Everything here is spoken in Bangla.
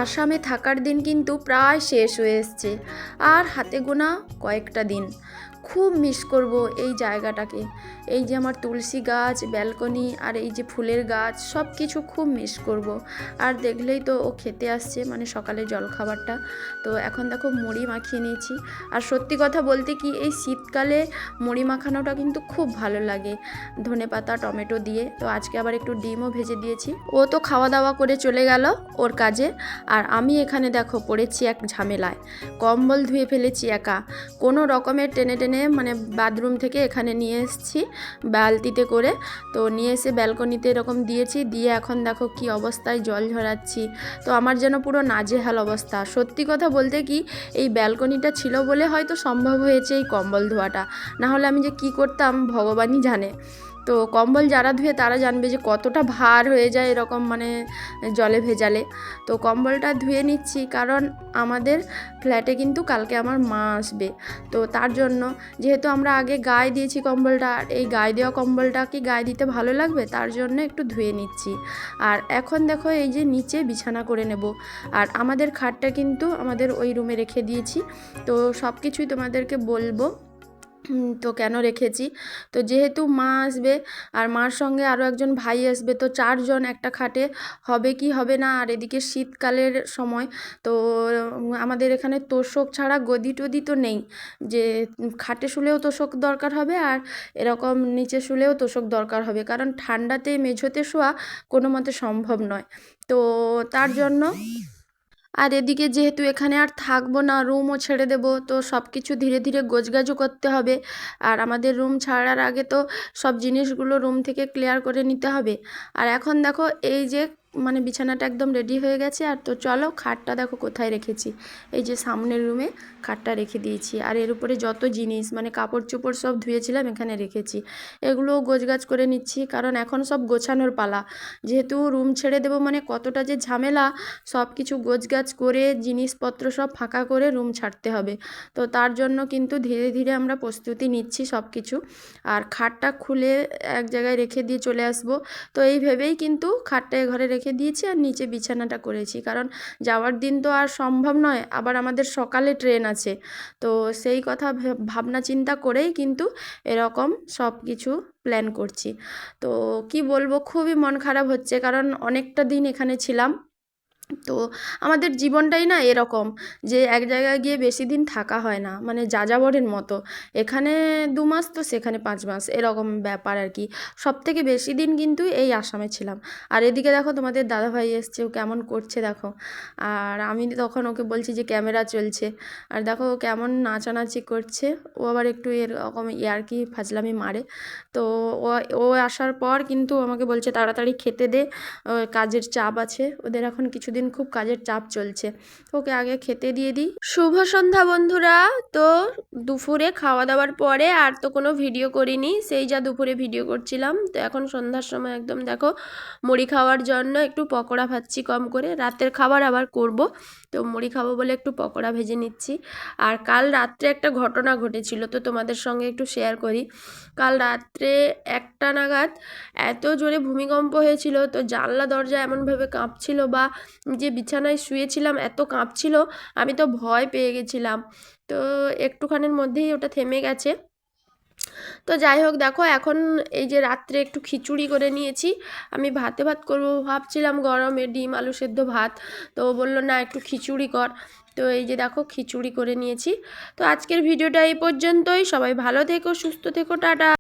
আসামে থাকার দিন কিন্তু প্রায় শেষ হয়ে এসছে, আর হাতে গোনা কয়েকটা দিন। খুব মিস করব এই জায়গাটাকে। এই যে আমার তুলসী গাছ, ব্যালকনি, আর এই যে ফুলের গাছ, সব কিছু খুব মিস করব। আর দেখলেই তো ও খেতে আসছে, মানে সকালে জলখাবারটা। তো এখন দেখো মুড়ি মাখিয়ে নিয়েছি। আর সত্যি কথা বলতে কি, এই শীতকালে মুড়ি মাখানোটা কিন্তু খুব ভালো লাগে ধনেপাতা টমেটো দিয়ে। তো আজকে আবার একটু ডিমও ভেজে দিয়েছি। ও তো খাওয়া দাওয়া করে চলে গেল ওর কাজে, আর আমি এখানে দেখো পড়েছি এক ঝামেলায়। কম্বল ধুয়ে ফেলেছি একা, কোনো রকমের টেনে টেনে মানে বাথরুম থেকে এখানে নিয়ে এসেছি বালতিতে করে। তো নিয়ে এসে ব্যালকনিতে এরকম দিয়েছি, দিয়ে এখন দেখো কি অবস্থায় জল ঝরাচ্ছি। তো আমার যেন পুরো নাজেহাল অবস্থা। সত্যি কথা বলতে কি, এই ব্যালকনিটা ছিল বলে হয়তো সম্ভব হয়েছে এই কম্বল ধোয়াটা, না হলে আমি যে কি করতাম ভগবানই জানে। তো কম্বল যারা ধুয়ে তারা জানবে যে কতটা ভার হয়ে যায় এরকম মানে জলে ভেজালে। তো কম্বলটা ধুয়ে নিচ্ছি, কারণ আমাদের ফ্ল্যাটে কিন্তু কালকে আমার মা আসবে। তো তার জন্য যেহেতু আমরা আগে গায়ে দিয়েছি কম্বলটা, আর এই গায়ে দেওয়া কম্বলটা কি গায়ে দিতে ভালো লাগবে, তার জন্য একটু ধুয়ে নিচ্ছি। আর এখন দেখো এই যে নিচে বিছানা করে নেব। আর আমাদের খাটটা কিন্তু আমাদের ওই রুমে রেখে দিয়েছি। তো সব কিছুই তোমাদেরকে বলবো তো কেন রেখেছি। তো যেহেতু মা আসবে আর মার সঙ্গে আরও একজন ভাই আসবে, তো 4 জন একটা খাটে হবে কি হবে না। আর এদিকে শীতকালের সময়, তো আমাদের এখানে তোশক ছাড়া গদি টদি তো নেই, যে খাটে শুলেও তোশক দরকার হবে আর এরকম নিচে শুলেও তোশক দরকার হবে, কারণ ঠান্ডাতে মেঝোতে শোয়া কোনো মতে সম্ভব নয়। তো তার জন্য, আর এদিকে যেহেতু এখানে আর থাকবো না, রুমও ছেড়ে দেব, তো সব কিছু ধীরে ধীরে গোছগাছও করতে হবে। আর আমাদের রুম ছাড়ার আগে তো সব জিনিসগুলো রুম থেকে ক্লিয়ার করে নিতে হবে। আর এখন দেখো এই যে মানে বিছানাটা একদম রেডি হয়ে গেছে। আর তো চলো খাটটা দেখো কোথায় রেখেছি। এই যে সামনের রুমে খাটটা রেখে দিয়েছি, আর এর উপরে যত জিনিস মানে কাপড় চোপড় সব ধুয়েছিলাম এখানে রেখেছি। এগুলোও গোছগাছ করে নিচ্ছি, কারণ এখন সব গোছানোর পালা। যেহেতু রুম ছেড়ে দেবো মানে কতটা যে ঝামেলা, সব কিছু গোছগাছ করে জিনিসপত্র সব ফাঁকা করে রুম ছাড়তে হবে। তো তার জন্য কিন্তু ধীরে ধীরে আমরা প্রস্তুতি নিচ্ছি সব কিছু। আর খাটটা খুলে এক জায়গায় রেখে দিয়ে চলে আসব। তো এই ভেবেই কিন্তু খাটটা ঘরে রেখে দিয়েছি আর নিচে বিছানাটা করেছি, কারণ যাওয়ার দিন তো আর সম্ভব নয়, আবার আমাদের সকালে ট্রেন আছে। তো সেই কথা ভাবনা চিন্তা করেই কিন্তু এরকম সব কিছু প্ল্যান করছি। তো কি বলবো, খুবই মন খারাপ হচ্ছে, কারণ অনেকটা দিন এখানে ছিলাম। তো আমাদের জীবনটাই না এরকম, যে এক জায়গায় গিয়ে বেশি দিন থাকা হয় না, মানে যাযাবরের মতো। এখানে 2 মাস তো সেখানে 5 মাস, এরকম ব্যাপার আর কি। সব থেকে বেশি দিন কিন্তু এই আসামে ছিলাম। আর এদিকে দেখো তোমাদের দাদাভাই এসছে, ও কেমন করছে দেখো। আর আমি তখন ওকে বলছি যে ক্যামেরা চলছে, আর দেখো ও কেমন নাচানাচি করছে। ও আবার একটু এরকম ইয়ার্কি ফাজলামি মারে। তো ও ও আসার পর কিন্তু আমাকে বলছে তাড়াতাড়ি খেতে দে, কাজের চাপ আছে ওদের, এখন কিছুদিন খুব কাজের চাপ চলছে, ওকে আগে খেতে দিয়ে দিই। শুভ সন্ধ্যা বন্ধুরা। তো দুপুরে খাওয়া দাওয়ার পরে আর তো কোনো ভিডিও করিনি, সেই যা দুপুরে ভিডিও করছিলাম। তো এখন সন্ধ্যার সময় একদম দেখো মুড়ি খাওয়ার জন্য একটু পকোড়া ভাজছি কম করে, রাতের খাবার আবার করব। তো মুড়ি খাবো বলে একটু পকোড়া ভেজে নিচ্ছি। আর কাল রাত্রে একটা ঘটনা ঘটেছিল, তো তোমাদের সঙ্গে একটু শেয়ার করি। কাল রাত্রে 1টা নাগাদ এত জোরে ভূমিকম্প হয়েছিল, তো জানলা দরজা এমনভাবে কাঁপছিল, বা যে বিছানায় শুয়েছিলাম এত কাঁপছিল, আমি তো ভয় পেয়ে গেছিলাম। তো একটুখানির মধ্যেই ওটা থেমে গেছে। তো যাই হোক, দেখো এখন এই যে রাত্রে একটু খিচুড়ি করে নিয়েছি। আমি ভাত করব ভাবছিলাম, গরমে ডিম আলু সেদ্ধ ভাত। তো ও বললো না একটু খিচুড়ি কর। তো এই যে দেখো খিচুড়ি করে নিয়েছি। তো আজকের ভিডিওটা এই পর্যন্তই। সবাই ভালো থেকো, সুস্থ থেকো, টাটা।